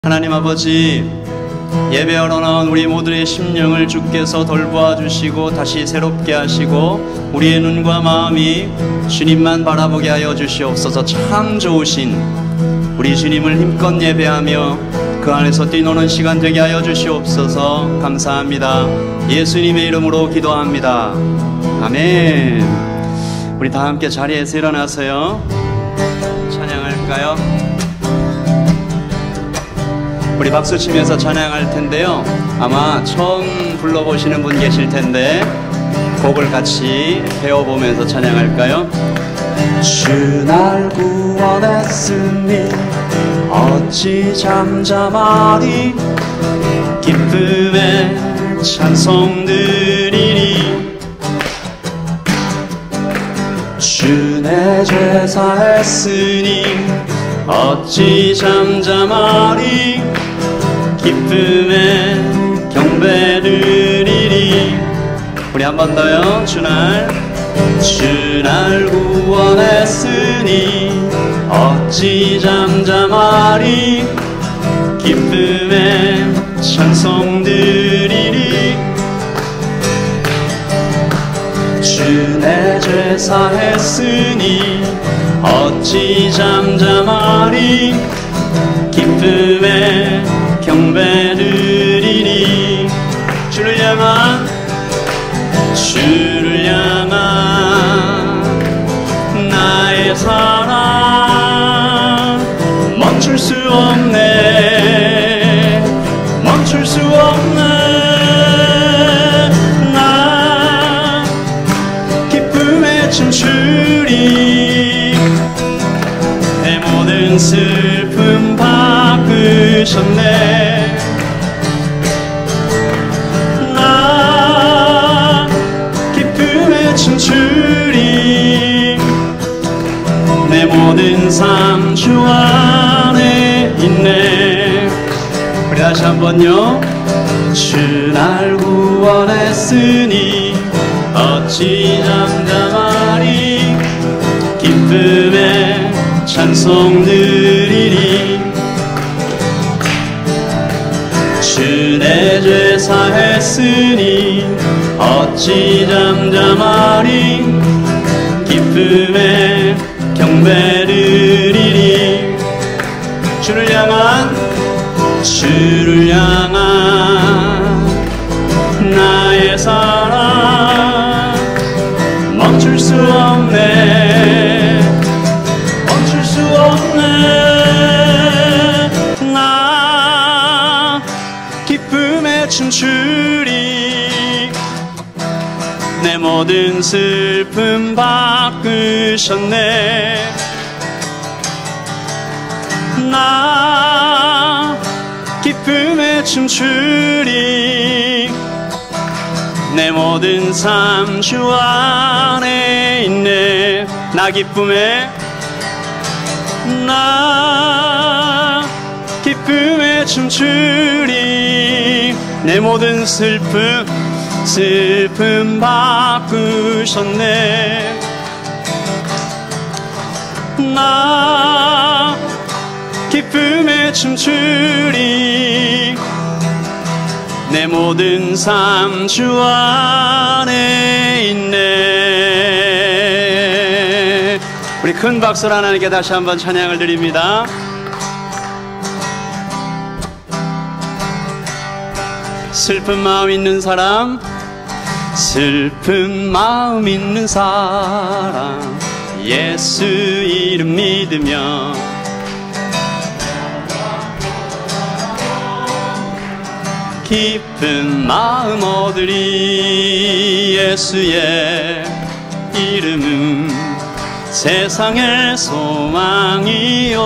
하나님 아버지, 예배하러 나온 우리 모두의 심령을 주께서 돌보아 주시고 다시 새롭게 하시고 우리의 눈과 마음이 주님만 바라보게 하여 주시옵소서. 참 좋으신 우리 주님을 힘껏 예배하며 그 안에서 뛰노는 시간 되게 하여 주시옵소서. 감사합니다. 예수님의 이름으로 기도합니다. 아멘. 우리 다 함께 자리에서 일어나서요, 찬양할까요? 우리 박수 치면서 찬양할 텐데요, 아마 처음 불러보시는 분 계실 텐데 곡을 같이 배워보면서 찬양할까요? 주 날 구원했으니 어찌 잠잠하리, 기쁨의 찬송 드리리. 주 내 죄 사했으니 어찌 잠잠하리, 기쁨의 경배 드리리. 우리 한 번 더요. 주 날 구원했으니 어찌 잠잠하리, 기쁨의 찬송 드리리. 주 내 죄 사했으니 어찌 잠잠하리, 기쁨의 경배 드리리. 주를 향한 나의 사랑 멈출 수 없네, 멈출 수 없네. 나 기쁨에 춤추리, 내 모든 슬픔 바꾸셨네. 나 기쁨에 춤추리, 내 모든 삶 주 안에 있네. 우리 다시 한번요. 주 날 구원했으니 어찌 잠잠하리, 기쁨의 찬송 드리리. 주 내 죄 사했으니 어찌 잠잠하리, 기쁨의 경배 드리리. 주를 향한 나의 사랑 멈출 수 없네, 멈출 수 없네. 나 기쁨에 춤추리, 내 모든 슬픔 바꾸셨네. 나 기쁨에 춤추리, 내 모든 삶 주 안에 있네. 나 기쁨에 춤추리, 내 모든 슬픔 바꾸셨네. 나 기쁨에 춤추리, 내 모든 삶 주 안에 있네. 우리 큰 박수로 하나님께 다시 한번 찬양을 드립니다. 슬픈 마음 있는 사람, 슬픈 마음 있는 사람, 예수 이름 믿으며 기쁜 마음 얻으리. 예수의 이름은 세상의 소망이요,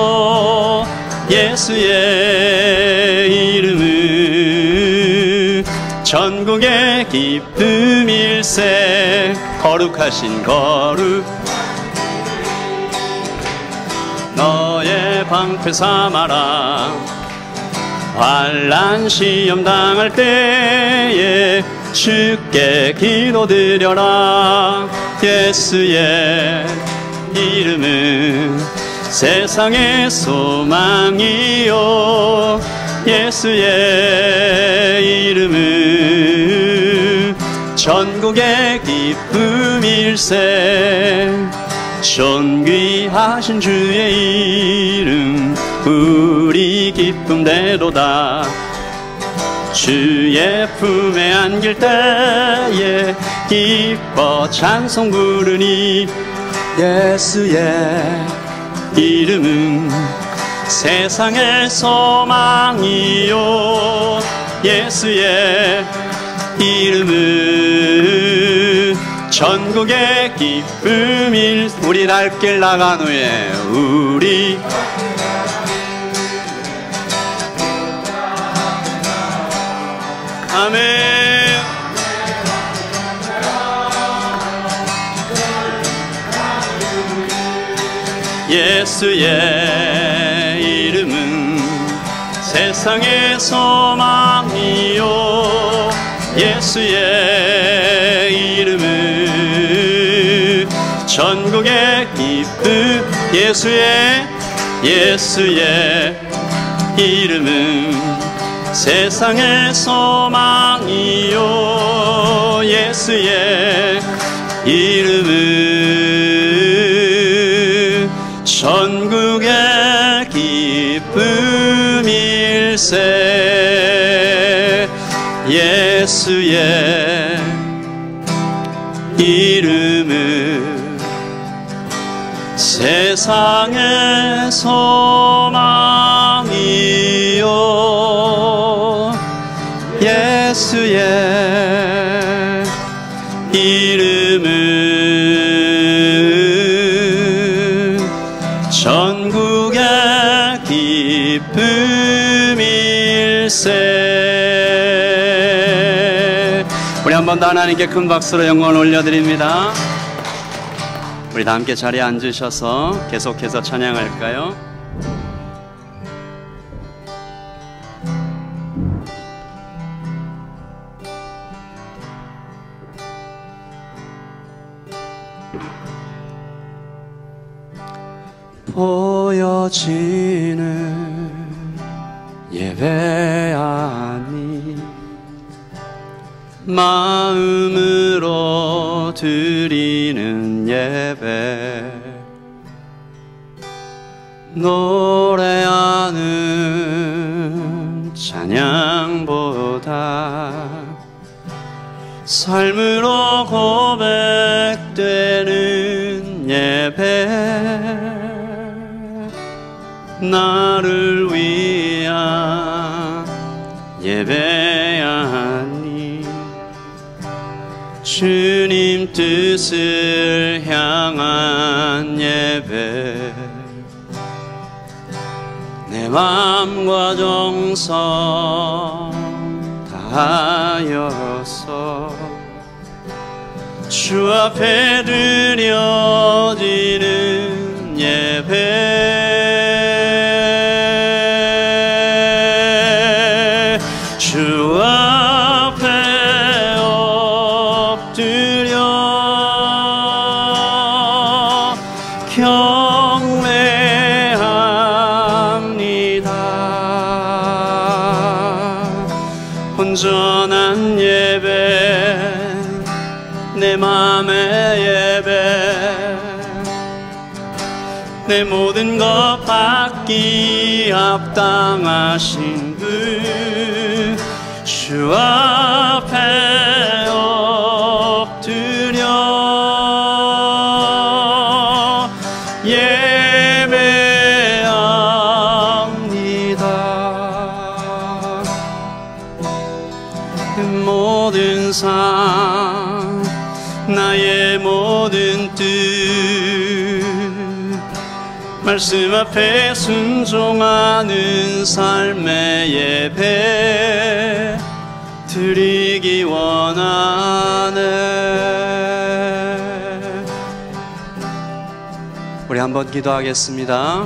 예수의 이름은 전국의 기쁨일세. 거룩하신 거룩 너의 방패 삼아라. 환난 시험 당할 때에 주께 기도드려라. 예수의 이름은 세상의 소망이요, 예수의 이름은 전국의 기쁨일세. 존귀하신 주의 이름 우리 기쁨대로다. 주의 품에 안길 때에 기뻐 찬송 부르니 예수의 이름은 세상의 소망이요. 예수의 이름은 전국의 기쁨일. 우리 날 길 나간 후에 우리 아멘. 예수의 이름은 세상의 소망이요. 예수의 이름은 전국의 기쁨. 예수의 이름은 세상의 소망이요. 예수의 이름은 전국의 기쁨일세. 예수의 이름은 세상의 소망이요. 예수의 이름은 전국의 기쁨일세. 우리 한 번 더 하나님께 큰 박수로 영광을 올려드립니다. 우리 다 함께 자리에 앉으셔서 계속해서 찬양할까요? 보여지는 예배 아니 마음으로 드리는 예배, 노래하는 찬양보다 삶으로 고백되는 예배, 나를 위한 예배하니 주님 뜻을 향한 예배, 내 맘과 정성 다하여서 주 앞에 드려지는 예배, 주 앞에 엎드려 경배합니다. 온전한 예배, 내 맘의 예배, 내 모든 것 받기 합당하신 분, 주 앞에 엎드려 예배합니다. 모든 삶, 나의 모든 뜻, 말씀 앞에 순종하는 삶의 예배 드리기 원하네. 우리 한번 기도하겠습니다.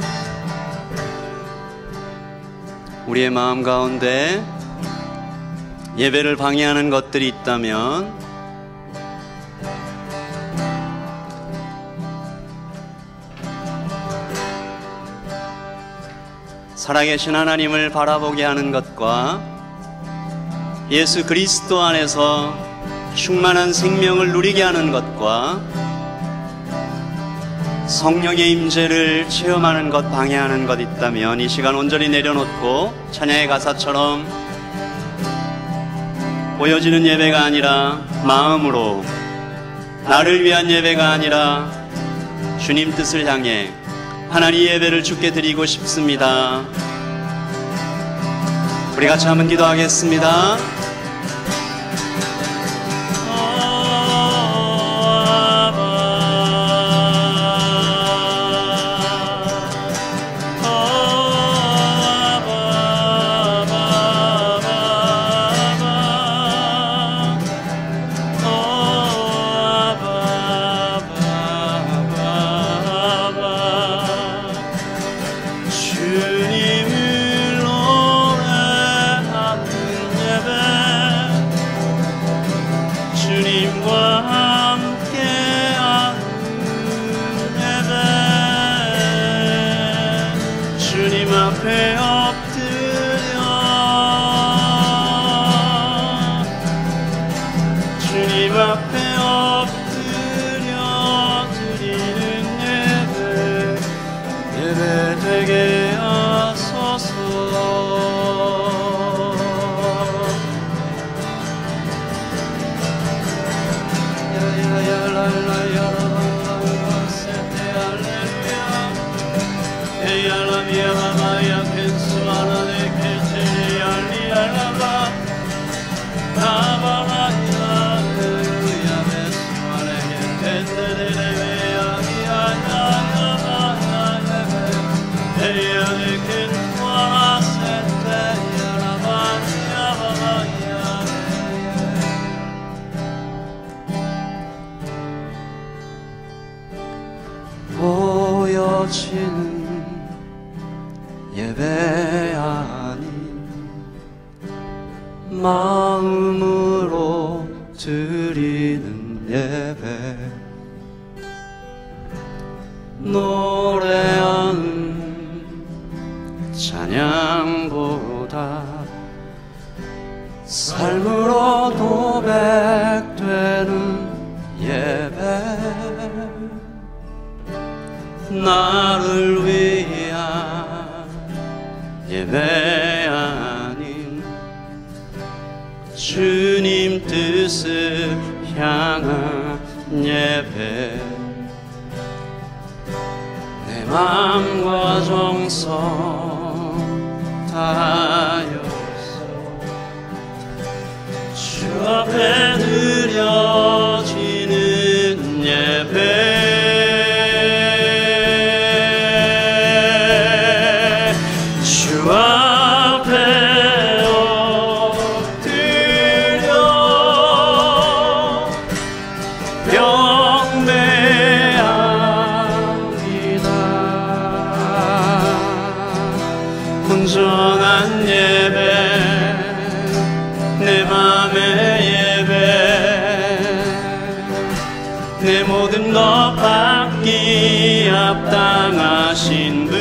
우리의 마음 가운데 예배를 방해하는 것들이 있다면 살아계신 하나님을 바라보게 하는 것과 예수 그리스도 안에서 충만한 생명을 누리게 하는 것과 성령의 임재를 체험하는 것, 방해하는 것 있다면 이 시간 온전히 내려놓고 찬양의 가사처럼 보여지는 예배가 아니라 마음으로, 나를 위한 예배가 아니라 주님 뜻을 향해 하나님 예배를 주께 드리고 싶습니다. 우리 같이 한번 기도하겠습니다. 보여지는 예배 아닌 마음으로 드리는 예배, 노래하는 찬양보다 삶으로 도백되는 예배, 나를 위한 예배 아닌 주님 뜻을 향한 예배, 내 마음과 정성 다하여서 주 앞에 드려지는 예배, 주 앞에 엎드려 경배합니다. 온전한 예배, 내 맘의 예배, 내 모든 것 받기 합당하신 분,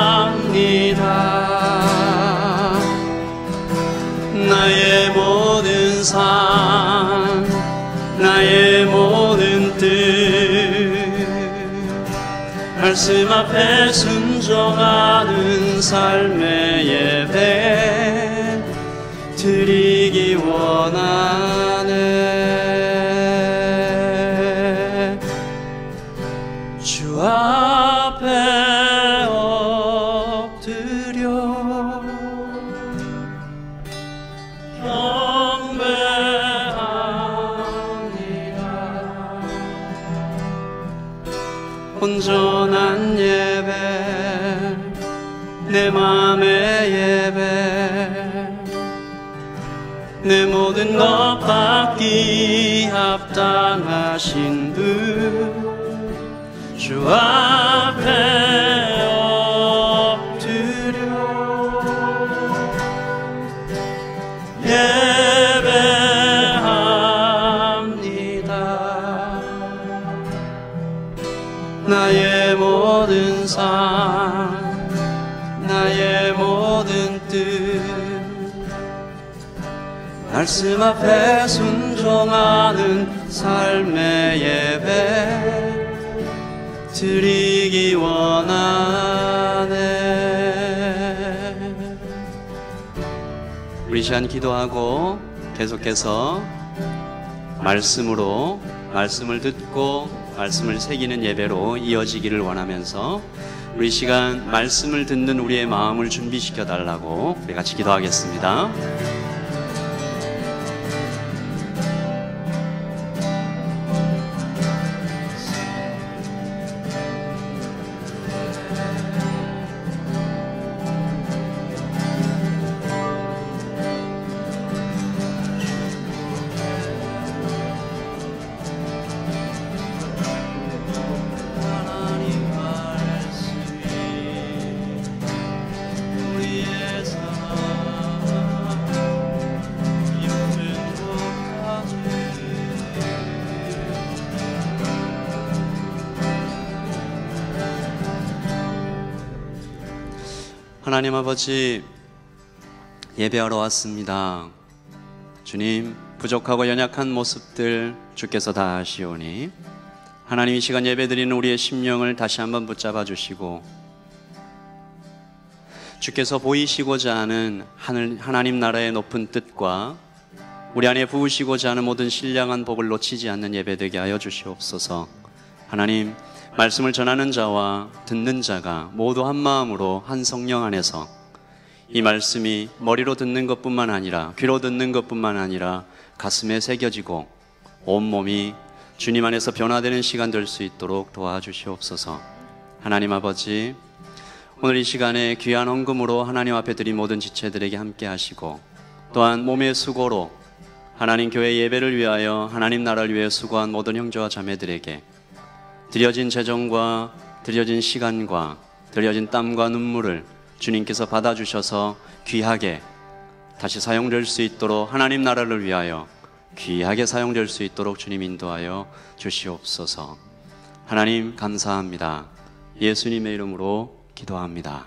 예배합니다. 나의 모든 삶, 나의 모든 뜻, 말씀 앞에 순종하는 삶의 예배 드리기 원하네. 주 앞에 엎드려 경배합니다. 온전한 예배, 내 맘의 예배, 내 모든 것 받기 합당하신 분, 주 앞에 엎드려 말씀 앞에 순종하는 삶의 예배 드리기 원하네. 우리 시간 기도하고 계속해서 말씀을 듣고 말씀을 새기는 예배로 이어지기를 원하면서 우리 시간 말씀을 듣는 우리의 마음을 준비시켜 달라고 우리 같이 기도하겠습니다. 하나님 아버지, 예배하러 왔습니다. 주님, 부족하고 연약한 모습들 주께서 다 아시오니 하나님 이 시간 예배드리는 우리의 심령을 다시 한번 붙잡아 주시고 주께서 보이시고자 하는 하나님 나라의 높은 뜻과 우리 안에 부으시고자 하는 모든 신령한 복을 놓치지 않는 예배되게 하여 주시옵소서. 하나님, 말씀을 전하는 자와 듣는 자가 모두 한 마음으로 한 성령 안에서 이 말씀이 머리로 듣는 것뿐만 아니라 귀로 듣는 것뿐만 아니라 가슴에 새겨지고 온몸이 주님 안에서 변화되는 시간 될 수 있도록 도와주시옵소서. 하나님 아버지, 오늘 이 시간에 귀한 헌금으로 하나님 앞에 드린 모든 지체들에게 함께 하시고 또한 몸의 수고로 하나님 교회 예배를 위하여 하나님 나라를 위해 수고한 모든 형제와 자매들에게 드려진 재정과 드려진 시간과 드려진 땀과 눈물을 주님께서 받아주셔서 귀하게 다시 사용될 수 있도록 하나님 나라를 위하여 귀하게 사용될 수 있도록 주님 인도하여 주시옵소서. 하나님 감사합니다. 예수님의 이름으로 기도합니다.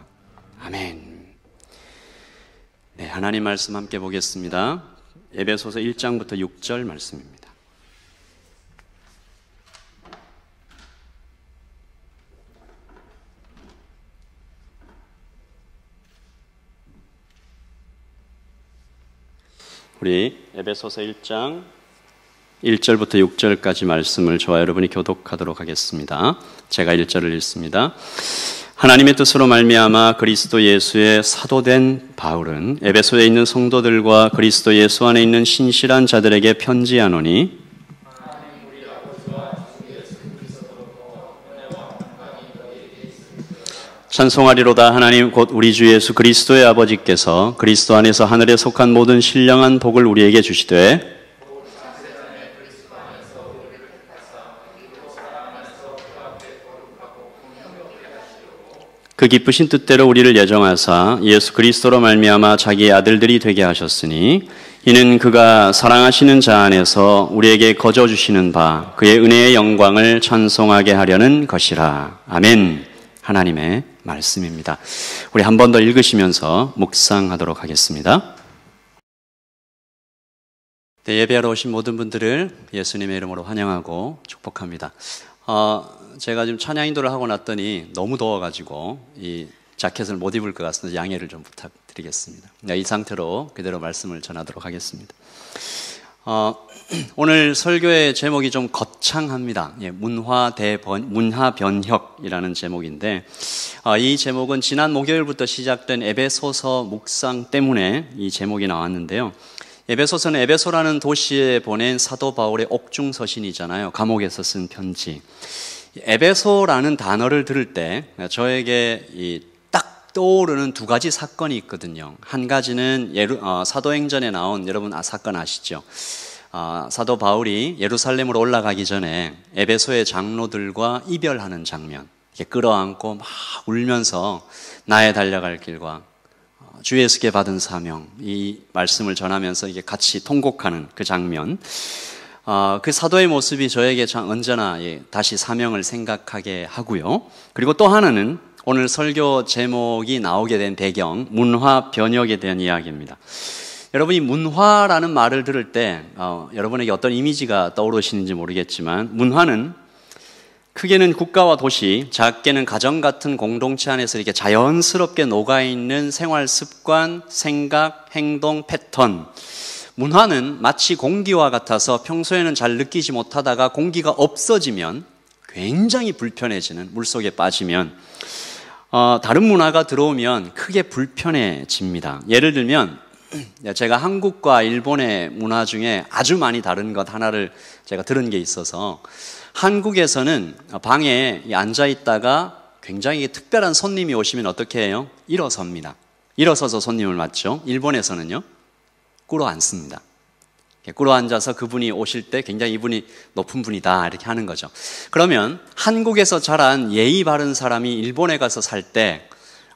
아멘. 네, 하나님 말씀 함께 보겠습니다. 에베소서 1장부터 6절 말씀입니다. 우리 에베소서 1장 1절부터 6절까지 말씀을 저와 여러분이 교독하도록 하겠습니다. 제가 1절을 읽습니다. 하나님의 뜻으로 말미암아 그리스도 예수의 사도된 바울은 에베소에 있는 성도들과 그리스도 예수 안에 있는 신실한 자들에게 편지하노니 찬송하리로다. 하나님 곧 우리 주 예수 그리스도의 아버지께서 그리스도 안에서 하늘에 속한 모든 신령한 복을 우리에게 주시되 그 기쁘신 뜻대로 우리를 예정하사 예수 그리스도로 말미암아 자기의 아들들이 되게 하셨으니 이는 그가 사랑하시는 자 안에서 우리에게 거저 주시는 바 그의 은혜의 영광을 찬송하게 하려는 것이라. 아멘. 하나님의 말씀입니다. 우리 한 번 더 읽으시면서 묵상하도록 하겠습니다. 네, 예배하러 오신 모든 분들을 예수님의 이름으로 환영하고 축복합니다. 제가 지금 찬양 인도를 하고 났더니 너무 더워가지고 이 자켓을 못 입을 것 같습니다. 양해를 좀 부탁드리겠습니다. 이 상태로 그대로 말씀을 전하도록 하겠습니다. 오늘 설교의 제목이 좀 거창합니다. 문화변혁이라는 제목인데 이 제목은 지난 목요일부터 시작된 에베소서 묵상 때문에 이 제목이 나왔는데요. 에베소서는 에베소라는 도시에 보낸 사도 바울의 옥중 서신이잖아요. 감옥에서 쓴 편지. 에베소라는 단어를 들을 때 저에게 딱 떠오르는 두 가지 사건이 있거든요. 한 가지는 사도행전에 나온 여러분 사건 아시죠? 사도 바울이 예루살렘으로 올라가기 전에 에베소의 장로들과 이별하는 장면, 이렇게 끌어안고 막 울면서 나의 달려갈 길과 주 예수께 받은 사명, 이 말씀을 전하면서 이게 같이 통곡하는 그 장면, 그 사도의 모습이 저에게 언제나 다시 사명을 생각하게 하고요. 그리고 또 하나는 오늘 설교 제목이 나오게 된 배경, 문화 변혁에 대한 이야기입니다. 여러분이 문화라는 말을 들을 때 여러분에게 어떤 이미지가 떠오르시는지 모르겠지만, 문화는 크게는 국가와 도시, 작게는 가정 같은 공동체 안에서 이렇게 자연스럽게 녹아있는 생활 습관, 생각, 행동, 패턴. 문화는 마치 공기와 같아서 평소에는 잘 느끼지 못하다가 공기가 없어지면 굉장히 불편해지는, 물속에 빠지면 다른 문화가 들어오면 크게 불편해집니다. 예를 들면 제가 한국과 일본의 문화 중에 아주 많이 다른 것 하나를 제가 들은 게 있어서, 한국에서는 방에 앉아 있다가 굉장히 특별한 손님이 오시면 어떻게 해요? 일어섭니다. 일어서서 손님을 맞죠. 일본에서는요, 꿇어 앉습니다. 꿇어 앉아서 그분이 오실 때 굉장히 이분이 높은 분이다 이렇게 하는 거죠. 그러면 한국에서 자란 예의 바른 사람이 일본에 가서 살 때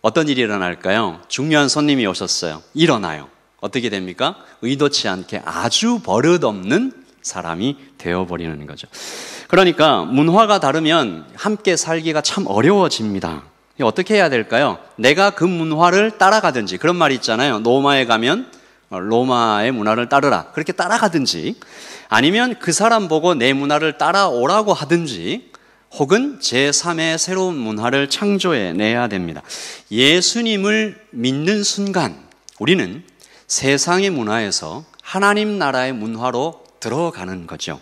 어떤 일이 일어날까요? 중요한 손님이 오셨어요. 일어나요. 어떻게 됩니까? 의도치 않게 아주 버릇없는 사람이 되어버리는 거죠. 그러니까 문화가 다르면 함께 살기가 참 어려워집니다. 어떻게 해야 될까요? 내가 그 문화를 따라가든지, 그런 말이 있잖아요. 로마에 가면 로마의 문화를 따르라, 그렇게 따라가든지, 아니면 그 사람 보고 내 문화를 따라오라고 하든지, 혹은 제3의 새로운 문화를 창조해내야 됩니다. 예수님을 믿는 순간 우리는 세상의 문화에서 하나님 나라의 문화로 들어가는 거죠.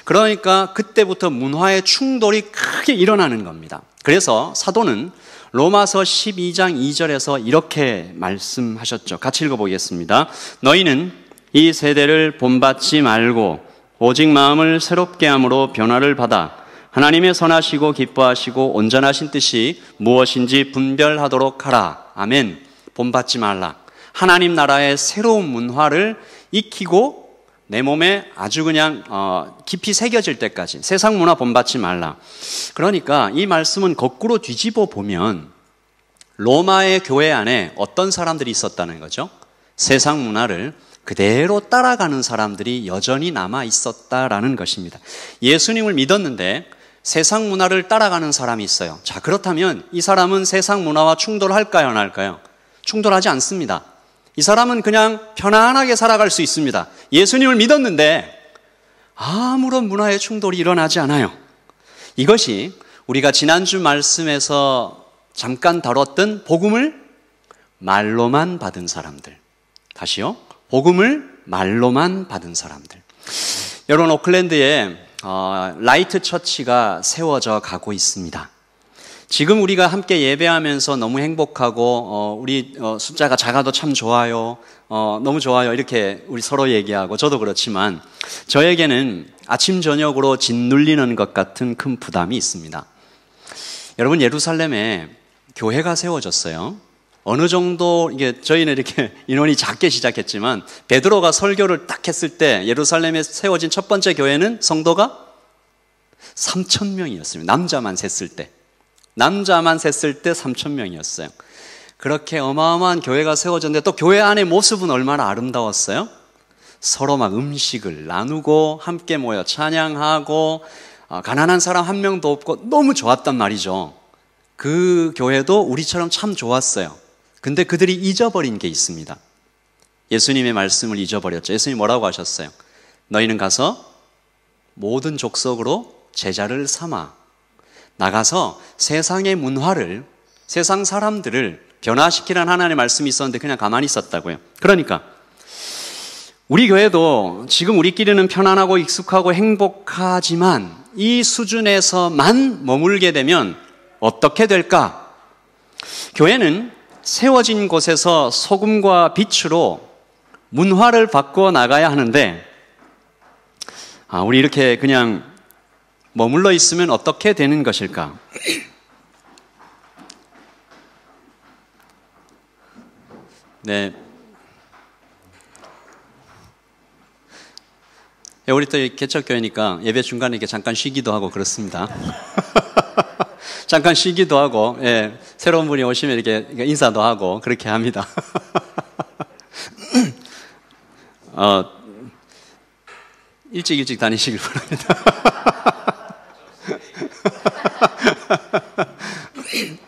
그러니까 그때부터 문화의 충돌이 크게 일어나는 겁니다. 그래서 사도는 로마서 12장 2절에서 이렇게 말씀하셨죠. 같이 읽어보겠습니다. 너희는 이 세대를 본받지 말고 오직 마음을 새롭게 함으로 변화를 받아 하나님의 선하시고 기뻐하시고 온전하신 뜻이 무엇인지 분별하도록 하라. 아멘. 본받지 말라. 하나님 나라의 새로운 문화를 익히고 내 몸에 아주 그냥 깊이 새겨질 때까지 세상 문화 본받지 말라. 그러니까 이 말씀은 거꾸로 뒤집어 보면 로마의 교회 안에 어떤 사람들이 있었다는 거죠? 세상 문화를 그대로 따라가는 사람들이 여전히 남아 있었다라는 것입니다. 예수님을 믿었는데 세상 문화를 따라가는 사람이 있어요. 자, 그렇다면 이 사람은 세상 문화와 충돌할까요, 안 할까요? 충돌하지 않습니다. 이 사람은 그냥 편안하게 살아갈 수 있습니다. 예수님을 믿었는데 아무런 문화의 충돌이 일어나지 않아요. 이것이 우리가 지난주 말씀에서 잠깐 다뤘던 복음을 말로만 받은 사람들. 다시요. 복음을 말로만 받은 사람들. 여러분, 오클랜드에 라이트 처치가 세워져 가고 있습니다. 지금 우리가 함께 예배하면서 너무 행복하고 우리 숫자가 작아도 참 좋아요, 너무 좋아요 이렇게 우리 서로 얘기하고, 저도 그렇지만 저에게는 아침 저녁으로 짓눌리는 것 같은 큰 부담이 있습니다. 여러분, 예루살렘에 교회가 세워졌어요. 어느 정도 이게 저희는 이렇게 인원이 작게 시작했지만 베드로가 설교를 딱 했을 때 예루살렘에 세워진 첫 번째 교회는 성도가 3,000명이었습니다. 남자만 셌을 때 3,000명이었어요. 그렇게 어마어마한 교회가 세워졌는데 또 교회 안의 모습은 얼마나 아름다웠어요? 서로 막 음식을 나누고 함께 모여 찬양하고 가난한 사람 한 명도 없고 너무 좋았단 말이죠. 그 교회도 우리처럼 참 좋았어요. 근데 그들이 잊어버린 게 있습니다. 예수님의 말씀을 잊어버렸죠. 예수님이 뭐라고 하셨어요? 너희는 가서 모든 족속으로 제자를 삼아 나가서 세상의 문화를, 세상 사람들을 변화시키라는 하나님의 말씀이 있었는데 그냥 가만히 있었다고요. 그러니까 우리 교회도 지금 우리끼리는 편안하고 익숙하고 행복하지만 이 수준에서만 머물게 되면 어떻게 될까? 교회는 세워진 곳에서 소금과 빛으로 문화를 바꾸어 나가야 하는데 우리 이렇게 그냥 머물러 있으면 어떻게 되는 것일까? 네. 우리 또 개척교회니까 예배 중간에 이렇게 잠깐 쉬기도 하고 그렇습니다. 잠깐 쉬기도 하고, 예, 새로운 분이 오시면 이렇게 인사도 하고 그렇게 합니다. 일찍 다니시길 바랍니다.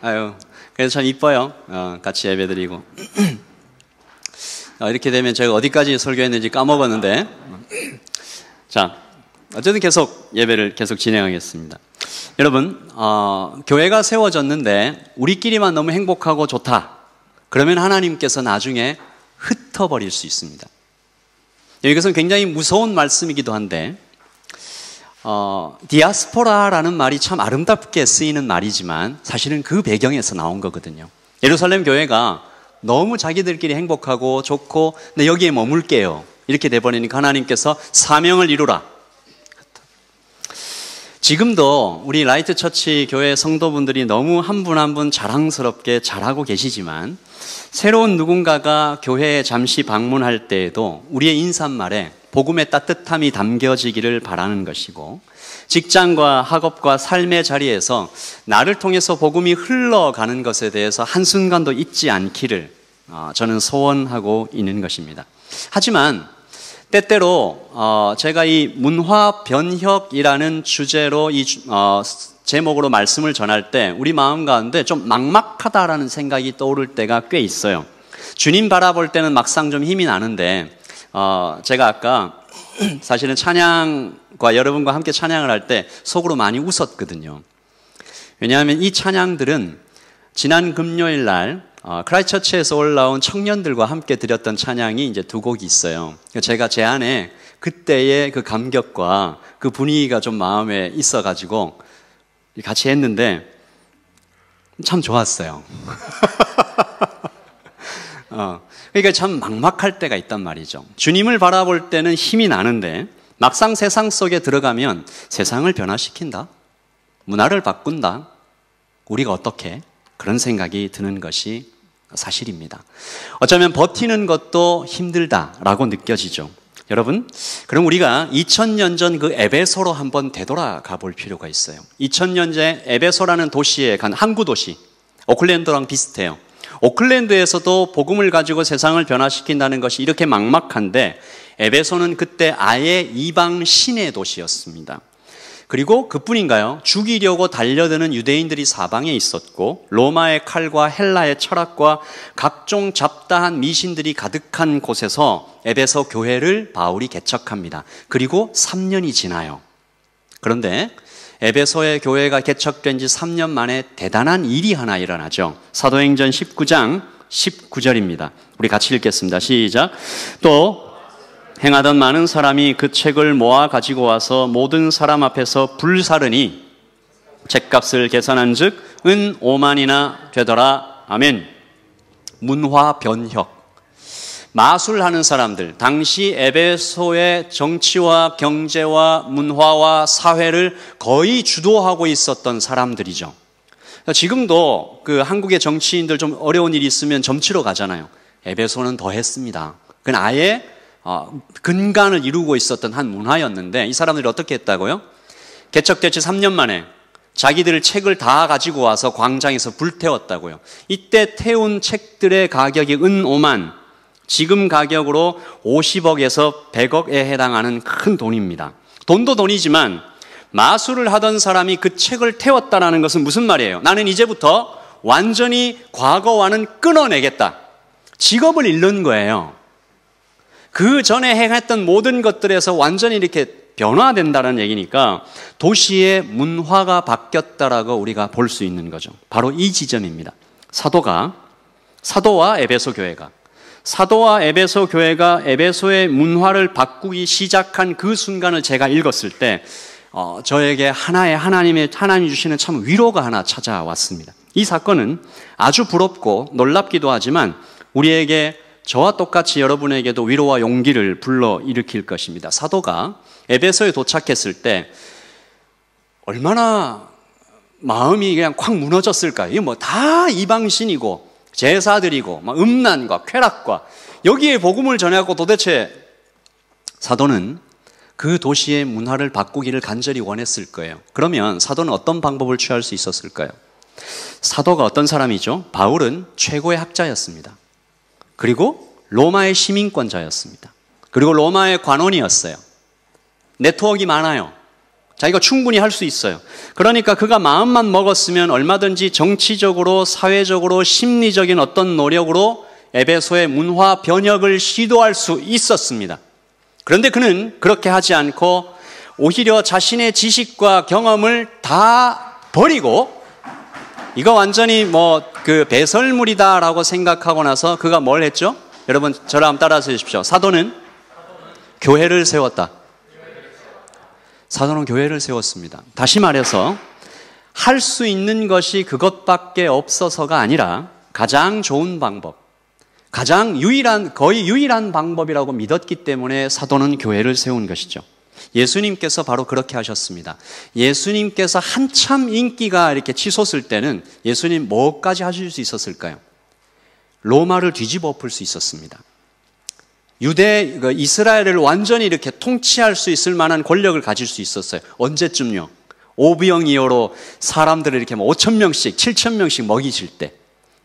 아유, 그래서 참 이뻐요. 같이 예배드리고. 이렇게 되면 제가 어디까지 설교했는지 까먹었는데, 자, 어쨌든 계속 예배를 계속 진행하겠습니다. 여러분, 교회가 세워졌는데 우리끼리만 너무 행복하고 좋다. 그러면 하나님께서 나중에 흩어버릴 수 있습니다. 이것은 굉장히 무서운 말씀이기도 한데, 디아스포라라는 말이 참 아름답게 쓰이는 말이지만 사실은 그 배경에서 나온 거거든요. 예루살렘 교회가 너무 자기들끼리 행복하고 좋고 근데 여기에 머물게요. 이렇게 돼버리니까 하나님께서 사명을 이루라. 지금도 우리 라이트 처치 교회 성도분들이 너무 한 분 한 분 자랑스럽게 잘하고 계시지만 새로운 누군가가 교회에 잠시 방문할 때에도 우리의 인사말에 복음의 따뜻함이 담겨지기를 바라는 것이고, 직장과 학업과 삶의 자리에서 나를 통해서 복음이 흘러가는 것에 대해서 한순간도 잊지 않기를 저는 소원하고 있는 것입니다. 하지만 때때로 제가 이 문화 변혁이라는 주제로 제목으로 말씀을 전할 때 우리 마음 가운데 좀 막막하다라는 생각이 떠오를 때가 꽤 있어요. 주님 바라볼 때는 막상 좀 힘이 나는데 제가 아까 사실은 찬양과 여러분과 함께 찬양을 할 때 속으로 많이 웃었거든요. 왜냐하면 이 찬양들은 지난 금요일 날 크라이처치에서 올라온 청년들과 함께 드렸던 찬양이 이제 두 곡이 있어요. 제가 제 안에 그때의 그 감격과 그 분위기가 좀 마음에 있어가지고 같이 했는데 참 좋았어요. 그러니까 참 막막할 때가 있단 말이죠. 주님을 바라볼 때는 힘이 나는데 막상 세상 속에 들어가면 세상을 변화시킨다, 문화를 바꾼다, 우리가 어떻게, 그런 생각이 드는 것이 사실입니다. 어쩌면 버티는 것도 힘들다라고 느껴지죠. 여러분, 그럼 우리가 2000년 전 그 에베소로 한번 되돌아가 볼 필요가 있어요. 2000년 전 에베소라는 도시에 간 항구 도시, 오클랜드랑 비슷해요. 오클랜드에서도 복음을 가지고 세상을 변화시킨다는 것이 이렇게 막막한데 에베소는 그때 아예 이방 신의 도시였습니다. 그리고 그뿐인가요? 죽이려고 달려드는 유대인들이 사방에 있었고 로마의 칼과 헬라의 철학과 각종 잡다한 미신들이 가득한 곳에서 에베소 교회를 바울이 개척합니다. 그리고 3년이 지나요. 그런데 에베소의 교회가 개척된 지 3년 만에 대단한 일이 하나 일어나죠. 사도행전 19장 19절입니다. 우리 같이 읽겠습니다. 시작. 또 행하던 많은 사람이 그 책을 모아 가지고 와서 모든 사람 앞에서 불사르니 책값을 계산한 즉 은 5만이나 되더라. 아멘. 문화 변혁. 마술하는 사람들, 당시 에베소의 정치와 경제와 문화와 사회를 거의 주도하고 있었던 사람들이죠. 지금도 그 한국의 정치인들 좀 어려운 일이 있으면 점치러 가잖아요. 에베소는 더 했습니다. 그건 아예 근간을 이루고 있었던 한 문화였는데 이 사람들이 어떻게 했다고요? 개척됐지 3년 만에 자기들 책을 다 가지고 와서 광장에서 불태웠다고요. 이때 태운 책들의 가격이 은 5만, 지금 가격으로 50억에서 100억에 해당하는 큰 돈입니다. 돈도 돈이지만 마술을 하던 사람이 그 책을 태웠다는 것은 무슨 말이에요? 나는 이제부터 완전히 과거와는 끊어내겠다. 직업을 잃는 거예요. 그 전에 행했던 모든 것들에서 완전히 이렇게 변화된다는 얘기니까 도시의 문화가 바뀌었다라고 우리가 볼 수 있는 거죠. 바로 이 지점입니다. 사도와 에베소 교회가 에베소의 문화를 바꾸기 시작한 그 순간을 제가 읽었을 때 저에게 하나님이 주시는 참 위로가 하나 찾아왔습니다. 이 사건은 아주 부럽고 놀랍기도 하지만 우리에게 저와 똑같이 여러분에게도 위로와 용기를 불러일으킬 것입니다. 사도가 에베소에 도착했을 때 얼마나 마음이 그냥 콱 무너졌을까요? 이게 뭐 다 이방신이고 제사드리고 음란과 쾌락과 여기에 복음을 전해갖고 도대체 사도는 그 도시의 문화를 바꾸기를 간절히 원했을 거예요. 그러면 사도는 어떤 방법을 취할 수 있었을까요? 사도가 어떤 사람이죠? 바울은 최고의 학자였습니다. 그리고 로마의 시민권자였습니다. 그리고 로마의 관원이었어요. 네트워크가 많아요. 자기가 충분히 할 수 있어요. 그러니까 그가 마음만 먹었으면 얼마든지 정치적으로, 사회적으로, 심리적인 어떤 노력으로 에베소의 문화 변혁을 시도할 수 있었습니다. 그런데 그는 그렇게 하지 않고 오히려 자신의 지식과 경험을 다 버리고 이거 완전히 그 배설물이다라고 생각하고 나서 그가 뭘 했죠? 여러분 저를 한번 따라서 해주십시오. 사도는 교회를 세웠다. 사도는 교회를 세웠습니다. 다시 말해서 할 수 있는 것이 그것밖에 없어서가 아니라 가장 좋은 방법, 가장 유일한, 거의 유일한 방법이라고 믿었기 때문에 사도는 교회를 세운 것이죠. 예수님께서 바로 그렇게 하셨습니다. 예수님께서 한참 인기가 이렇게 치솟을 때는 예수님 뭐까지 하실 수 있었을까요? 로마를 뒤집어 엎을 수 있었습니다. 이스라엘을 완전히 이렇게 통치할 수 있을 만한 권력을 가질 수 있었어요. 언제쯤요? 오병이어로 사람들을 이렇게 5,000명씩, 7,000명씩 먹이실 때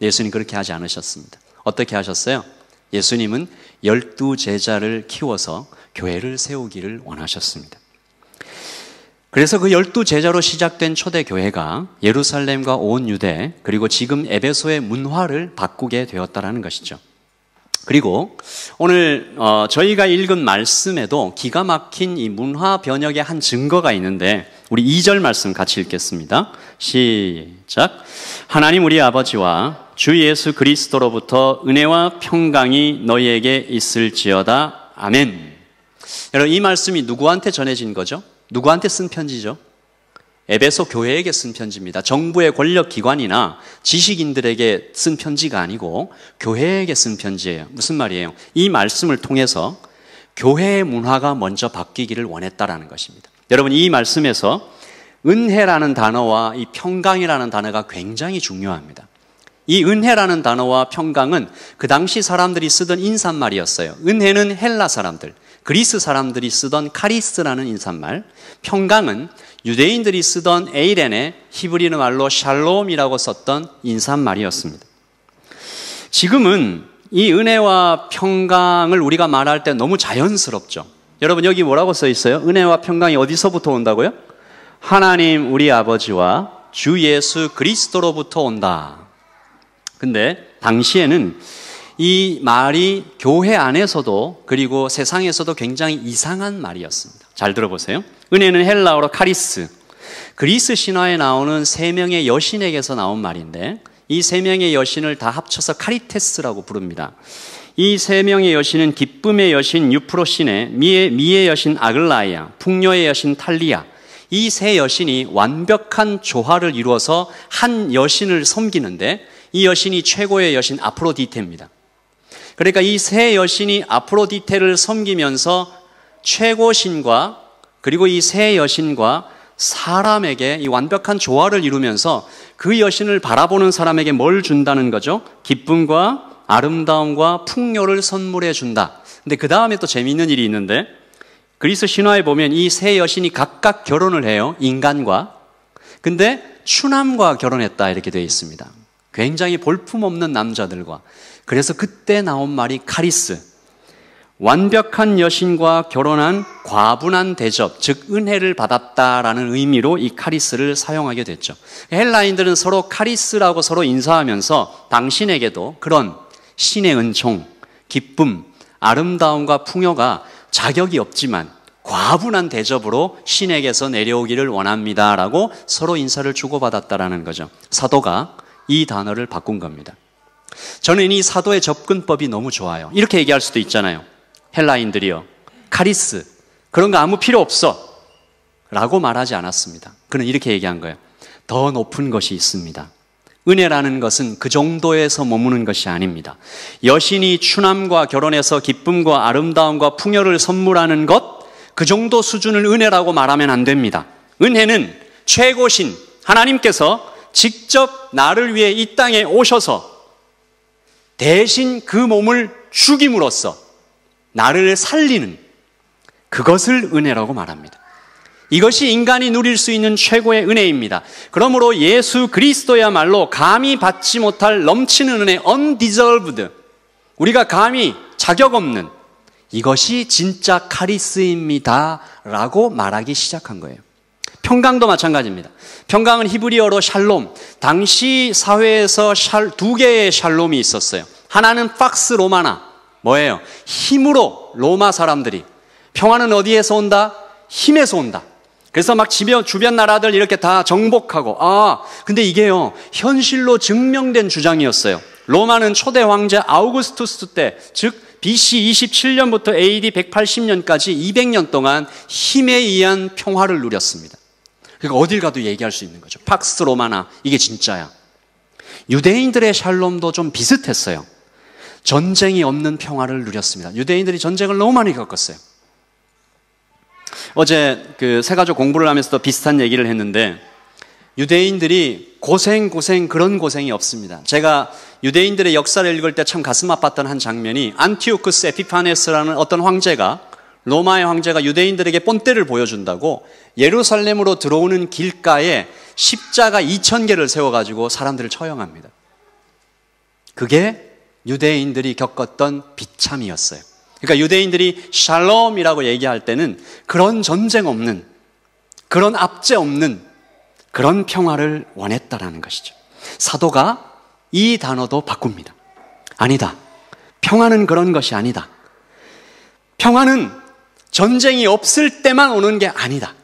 예수님 그렇게 하지 않으셨습니다. 어떻게 하셨어요? 예수님은 12제자를 키워서 교회를 세우기를 원하셨습니다. 그래서 그 12제자로 시작된 초대교회가 예루살렘과 온 유대 그리고 지금 에베소의 문화를 바꾸게 되었다는 것이죠. 그리고 오늘 저희가 읽은 말씀에도 기가 막힌 이 문화 변혁의 한 증거가 있는데 우리 2절 말씀 같이 읽겠습니다. 시작. 하나님 우리 아버지와 주 예수 그리스도로부터 은혜와 평강이 너희에게 있을지어다. 아멘. 여러분 이 말씀이 누구한테 전해진 거죠? 누구한테 쓴 편지죠? 에베소 교회에게 쓴 편지입니다. 정부의 권력기관이나 지식인들에게 쓴 편지가 아니고 교회에게 쓴 편지예요. 무슨 말이에요? 이 말씀을 통해서 교회의 문화가 먼저 바뀌기를 원했다라는 것입니다. 여러분 이 말씀에서 은혜라는 단어와 이 평강이라는 단어가 굉장히 중요합니다. 이 은혜라는 단어와 평강은 그 당시 사람들이 쓰던 인사말이었어요. 은혜는 헬라 사람들, 그리스 사람들이 쓰던 카리스라는 인사말, 평강은 유대인들이 쓰던 에이렌의 히브리어 말로 샬롬이라고 썼던 인사말이었습니다. 지금은 이 은혜와 평강을 우리가 말할 때 너무 자연스럽죠. 여러분 여기 뭐라고 써 있어요? 은혜와 평강이 어디서부터 온다고요? 하나님 우리 아버지와 주 예수 그리스도로부터 온다. 근데 당시에는 이 말이 교회 안에서도 그리고 세상에서도 굉장히 이상한 말이었습니다. 잘 들어보세요. 은혜는 헬라어로 카리스, 그리스 신화에 나오는 세 명의 여신에게서 나온 말인데 이 세 명의 여신을 다 합쳐서 카리테스라고 부릅니다. 이 세 명의 여신은 기쁨의 여신 유프로시네, 미의 여신 아글라이아, 풍요의 여신 탈리아, 이 세 여신이 완벽한 조화를 이루어서 한 여신을 섬기는데 이 여신이 최고의 여신 아프로디테입니다. 그러니까 이 세 여신이 아프로디테를 섬기면서 최고신과 그리고 이 세 여신과 사람에게 이 완벽한 조화를 이루면서 그 여신을 바라보는 사람에게 뭘 준다는 거죠? 기쁨과 아름다움과 풍요를 선물해 준다. 근데 그 다음에 또 재미있는 일이 있는데 그리스 신화에 보면 이 세 여신이 각각 결혼을 해요. 인간과. 근데 추남과 결혼했다 이렇게 되어 있습니다. 굉장히 볼품없는 남자들과. 그래서 그때 나온 말이 카리스. 완벽한 여신과 결혼한 과분한 대접, 즉 은혜를 받았다라는 의미로 이 카리스를 사용하게 됐죠. 헬라인들은 서로 카리스라고 서로 인사하면서 당신에게도 그런 신의 은총, 기쁨, 아름다움과 풍요가 자격이 없지만 과분한 대접으로 신에게서 내려오기를 원합니다라고 서로 인사를 주고받았다라는 거죠. 사도가 이 단어를 바꾼 겁니다. 저는 이 사도의 접근법이 너무 좋아요. 이렇게 얘기할 수도 있잖아요. 헬라인들이요, 카리스 그런 거 아무 필요 없어 라고 말하지 않았습니다. 그는 이렇게 얘기한 거예요. 더 높은 것이 있습니다. 은혜라는 것은 그 정도에서 머무는 것이 아닙니다. 여신이 추남과 결혼해서 기쁨과 아름다움과 풍요를 선물하는 것, 그 정도 수준을 은혜라고 말하면 안 됩니다. 은혜는 최고신 하나님께서 직접 나를 위해 이 땅에 오셔서 대신 그 몸을 죽임으로써 나를 살리는 그것을 은혜라고 말합니다. 이것이 인간이 누릴 수 있는 최고의 은혜입니다. 그러므로 예수 그리스도야말로 감히 받지 못할 넘치는 은혜, undeserved, 우리가 감히 자격 없는 이것이 진짜 카리스입니다 라고 말하기 시작한 거예요. 평강도 마찬가지입니다. 평강은 히브리어로 샬롬, 당시 사회에서 두 개의 샬롬이 있었어요. 하나는 팍스 로마나. 뭐예요? 힘으로 로마 사람들이. 평화는 어디에서 온다? 힘에서 온다. 그래서 막 주변 나라들 이렇게 다 정복하고, 근데 이게요, 현실로 증명된 주장이었어요. 로마는 초대 황제 아우구스투스 때, 즉 BC 27년부터 AD 180년까지 200년 동안 힘에 의한 평화를 누렸습니다. 그러니까 어딜 가도 얘기할 수 있는 거죠. 팍스 로마나, 이게 진짜야. 유대인들의 샬롬도 좀 비슷했어요. 전쟁이 없는 평화를 누렸습니다. 유대인들이 전쟁을 너무 많이 겪었어요. 어제 그 새가족 공부를 하면서도 비슷한 얘기를 했는데, 유대인들이 고생 그런 고생이 없습니다. 제가 유대인들의 역사를 읽을 때 참 가슴 아팠던 한 장면이, 안티오쿠스 에피파네스라는 어떤 황제가, 로마의 황제가 유대인들에게 본때를 보여준다고 예루살렘으로 들어오는 길가에 십자가 2000개를 세워가지고 사람들을 처형합니다. 그게 유대인들이 겪었던 비참이었어요. 그러니까 유대인들이 샬롬이라고 얘기할 때는 그런 전쟁 없는, 그런 압제 없는 그런 평화를 원했다라는 것이죠. 사도가 이 단어도 바꿉니다. 아니다. 평화는 그런 것이 아니다. 평화는 전쟁이 없을 때만 오는 게 아니다.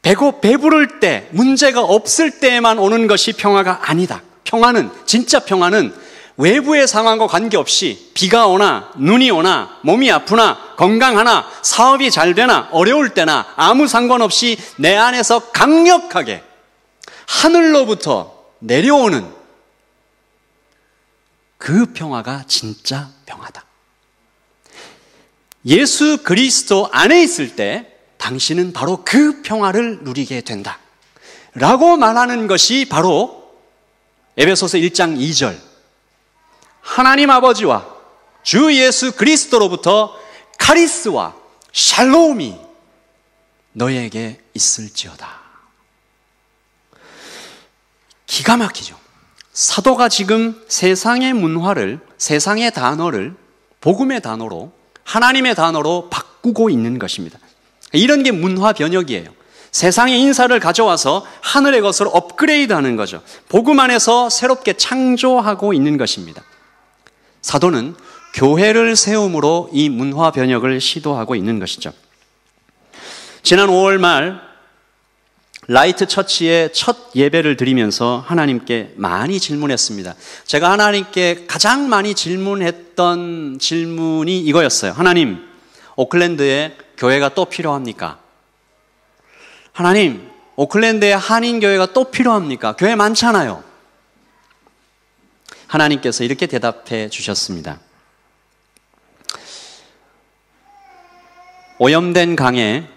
배부를 때, 문제가 없을 때에만 오는 것이 평화가 아니다. 평화는, 진짜 평화는 외부의 상황과 관계없이 비가 오나 눈이 오나 몸이 아프나 건강하나 사업이 잘 되나 어려울 때나 아무 상관없이 내 안에서 강력하게 하늘로부터 내려오는 그 평화가 진짜 평화다. 예수 그리스도 안에 있을 때 당신은 바로 그 평화를 누리게 된다 라고 말하는 것이 바로 에베소서 1장 2절, 하나님 아버지와 주 예수 그리스도로부터 카리스와 샬롬이 너에게 있을지어다. 기가 막히죠. 사도가 지금 세상의 문화를, 세상의 단어를 복음의 단어로, 하나님의 단어로 바꾸고 있는 것입니다. 이런 게 문화 변혁이에요. 세상의 인사를 가져와서 하늘의 것으로 업그레이드하는 거죠. 복음 안에서 새롭게 창조하고 있는 것입니다. 사도는 교회를 세움으로 이 문화 변혁을 시도하고 있는 것이죠. 지난 5월 말 라이트 처치의 첫 예배를 드리면서 하나님께 많이 질문했습니다. 제가 하나님께 가장 많이 질문했던 질문이 이거였어요. 하나님, 오클랜드에 교회가 또 필요합니까? 하나님, 오클랜드에 한인교회가 또 필요합니까? 교회 많잖아요. 하나님께서 이렇게 대답해 주셨습니다. 오염된 강에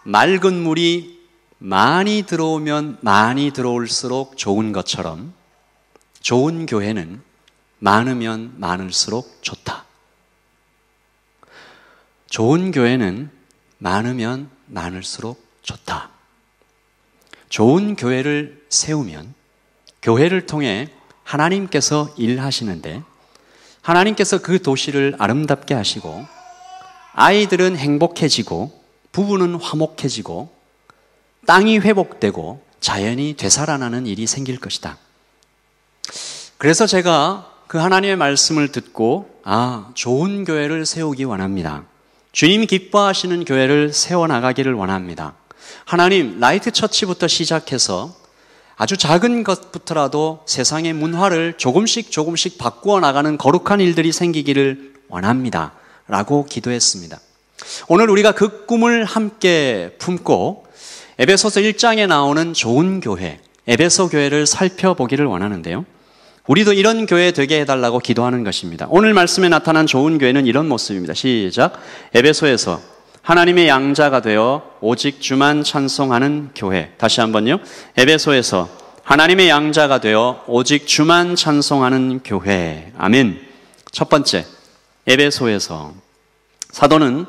맑은 물이 많이 들어오면 많이 들어올수록 좋은 것처럼 좋은 교회는 많으면 많을수록 좋다. 좋은 교회는 많으면 많을수록 좋다. 좋은 교회를 세우면 교회를 통해 하나님께서 일하시는데 하나님께서 그 도시를 아름답게 하시고 아이들은 행복해지고 부부는 화목해지고 땅이 회복되고 자연이 되살아나는 일이 생길 것이다. 그래서 제가 그 하나님의 말씀을 듣고 좋은 교회를 세우기 원합니다. 주님이 기뻐하시는 교회를 세워나가기를 원합니다. 하나님, 라이트 처치부터 시작해서 아주 작은 것부터라도 세상의 문화를 조금씩 바꾸어 나가는 거룩한 일들이 생기기를 원합니다. 라고 기도했습니다. 오늘 우리가 그 꿈을 함께 품고 에베소서 1장에 나오는 좋은 교회, 에베소 교회를 살펴보기를 원하는데요. 우리도 이런 교회 되게 해달라고 기도하는 것입니다. 오늘 말씀에 나타난 좋은 교회는 이런 모습입니다. 시작. 에베소에서 하나님의 양자가 되어 오직 주만 찬송하는 교회. 다시 한번요. 에베소에서 하나님의 양자가 되어 오직 주만 찬송하는 교회. 아멘. 첫 번째, 에베소에서 사도는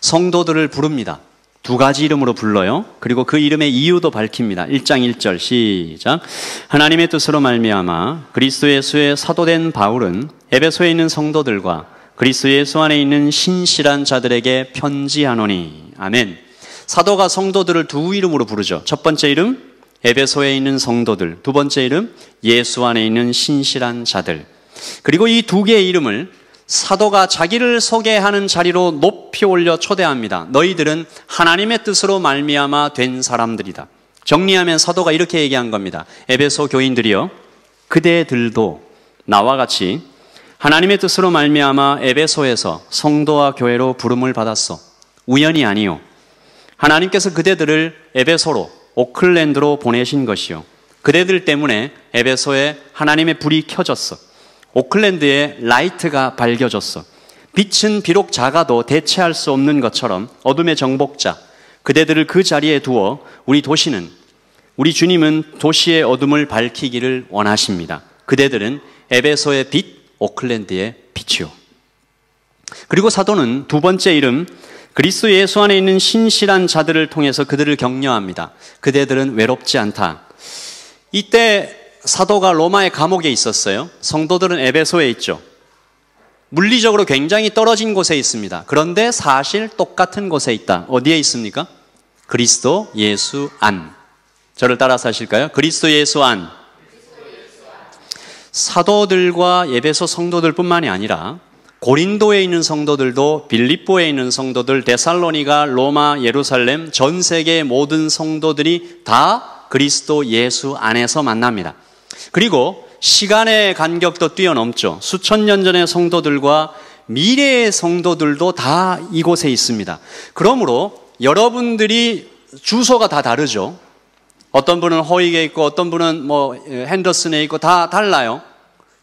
성도들을 부릅니다. 두 가지 이름으로 불러요. 그리고 그 이름의 이유도 밝힙니다. 1장 1절 시작. 하나님의 뜻으로 말미암아 그리스도 예수의 사도된 바울은 에베소에 있는 성도들과 그리스도 예수 안에 있는 신실한 자들에게 편지하노니. 아멘. 사도가 성도들을 두 이름으로 부르죠. 첫 번째 이름 에베소에 있는 성도들, 두 번째 이름 예수 안에 있는 신실한 자들. 그리고 이 두 개의 이름을 사도가 자기를 소개하는 자리로 높이 올려 초대합니다. 너희들은 하나님의 뜻으로 말미암아 된 사람들이다. 정리하면 사도가 이렇게 얘기한 겁니다. 에베소 교인들이여, 그대들도 나와 같이 하나님의 뜻으로 말미암아 에베소에서 성도와 교회로 부름을 받았어. 우연이 아니요. 하나님께서 그대들을 에베소로, 오클랜드로 보내신 것이요. 그대들 때문에 에베소에 하나님의 불이 켜졌어. 오클랜드에 라이트가 밝혀졌어. 빛은 비록 작아도 대체할 수 없는 것처럼 어둠의 정복자, 그대들을 그 자리에 두어 우리 주님은 도시의 어둠을 밝히기를 원하십니다. 그대들은 에베소의 빛, 오클랜드의 빛이요. 그리고 사도는 두 번째 이름 그리스도 예수 안에 있는 신실한 자들을 통해서 그들을 격려합니다. 그대들은 외롭지 않다. 이때 사도가 로마의 감옥에 있었어요. 성도들은 에베소에 있죠. 물리적으로 굉장히 떨어진 곳에 있습니다. 그런데 사실 똑같은 곳에 있다. 어디에 있습니까? 그리스도 예수 안. 저를 따라서 하실까요? 그리스도 예수 안. 사도들과 에베소 성도들뿐만이 아니라 고린도에 있는 성도들도, 빌립보에 있는 성도들, 데살로니가, 로마, 예루살렘, 전 세계의 모든 성도들이 다 그리스도 예수 안에서 만납니다. 그리고 시간의 간격도 뛰어넘죠. 수천 년 전의 성도들과 미래의 성도들도 다 이곳에 있습니다. 그러므로 여러분들이 주소가 다 다르죠. 어떤 분은 허익에 있고 어떤 분은 핸더슨에 있고 다 달라요.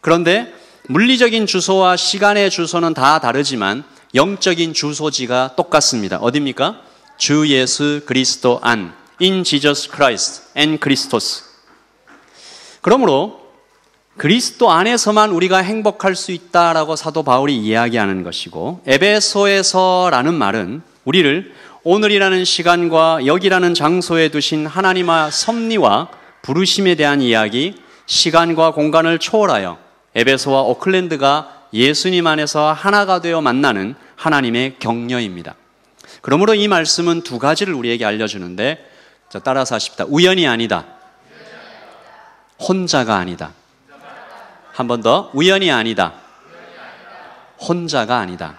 그런데 물리적인 주소와 시간의 주소는 다 다르지만 영적인 주소지가 똑같습니다. 어디입니까? 주 예수 그리스도 안. In Jesus Christ and Christos. 그러므로 그리스도 안에서만 우리가 행복할 수 있다라고 사도 바울이 이야기하는 것이고, 에베소에서라는 말은 우리를 오늘이라는 시간과 여기라는 장소에 두신 하나님의 섭리와 부르심에 대한 이야기, 시간과 공간을 초월하여 에베소와 오클랜드가 예수님 안에서 하나가 되어 만나는 하나님의 격려입니다. 그러므로 이 말씀은 두 가지를 우리에게 알려주는데, 자, 따라서 하십시다. 우연이 아니다. 혼자가 아니다. 한 번 더. 우연이 아니다. 혼자가 아니다.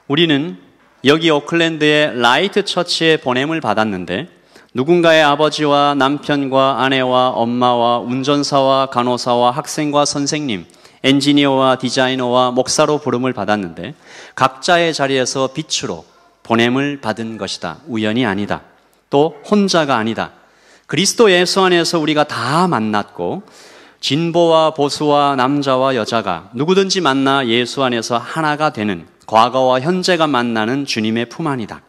우리는 여기 오클랜드의 라이트 처치에 보냄을 받았는데, 누군가의 아버지와 남편과 아내와 엄마와 운전사와 간호사와 학생과 선생님, 엔지니어와 디자이너와 목사로 부름을 받았는데 각자의 자리에서 빛으로 보냄을 받은 것이다. 우연이 아니다. 또 혼자가 아니다. 그리스도 예수 안에서 우리가 다 만났고, 진보와 보수와 남자와 여자가 누구든지 만나 예수 안에서 하나가 되는, 과거와 현재가 만나는 주님의 품 안이다.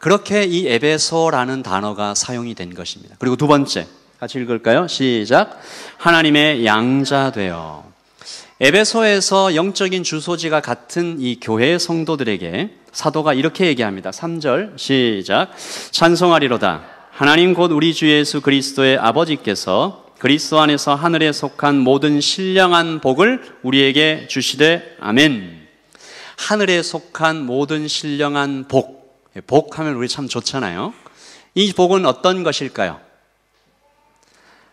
그렇게 이 에베소라는 단어가 사용이 된 것입니다. 그리고 두 번째, 같이 읽을까요? 시작. 하나님의 양자 되어. 에베소에서 영적인 주소지가 같은 이 교회 성도들에게 사도가 이렇게 얘기합니다. 3절 시작. 찬송하리로다. 하나님 곧 우리 주 예수 그리스도의 아버지께서 그리스도 안에서 하늘에 속한 모든 신령한 복을 우리에게 주시되 아멘. 하늘에 속한 모든 신령한 복. 복하면 우리 참 좋잖아요. 이 복은 어떤 것일까요?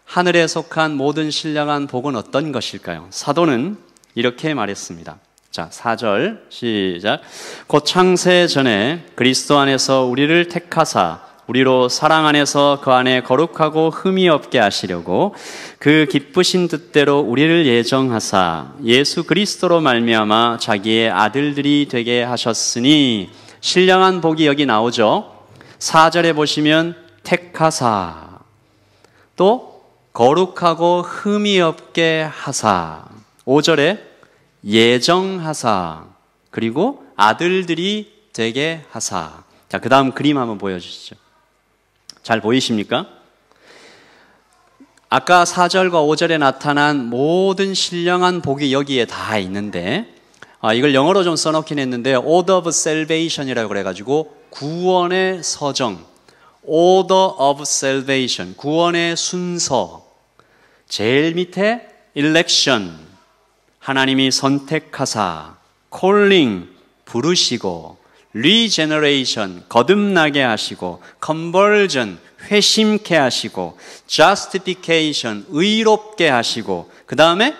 하늘에 속한 모든 신령한 복은 어떤 것일까요? 사도는 이렇게 말했습니다. 자, 4절 시작. 곧 창세 전에 그리스도 안에서 우리를 택하사 우리로 사랑 안에서 그 안에 거룩하고 흠이 없게 하시려고 그 기쁘신 뜻대로 우리를 예정하사 예수 그리스도로 말미암아 자기의 아들들이 되게 하셨으니. 신령한 복이 여기 나오죠. 4절에 보시면 택하사, 또 거룩하고 흠이 없게 하사, 5절에 예정하사, 그리고 아들들이 되게 하사. 자, 그 다음 그림 한번 보여주시죠. 잘 보이십니까? 아까 4절과 5절에 나타난 모든 신령한 복이 여기에 다 있는데, 이걸 영어로 좀 써놓긴 했는데요. Order of Salvation이라고 그래가지고 구원의 서정, Order of Salvation, 구원의 순서. 제일 밑에 Election, 하나님이 선택하사, Calling, 부르시고, Regeneration, 거듭나게 하시고, Conversion, 회심케 하시고, justification, 의롭게 하시고, 그 다음에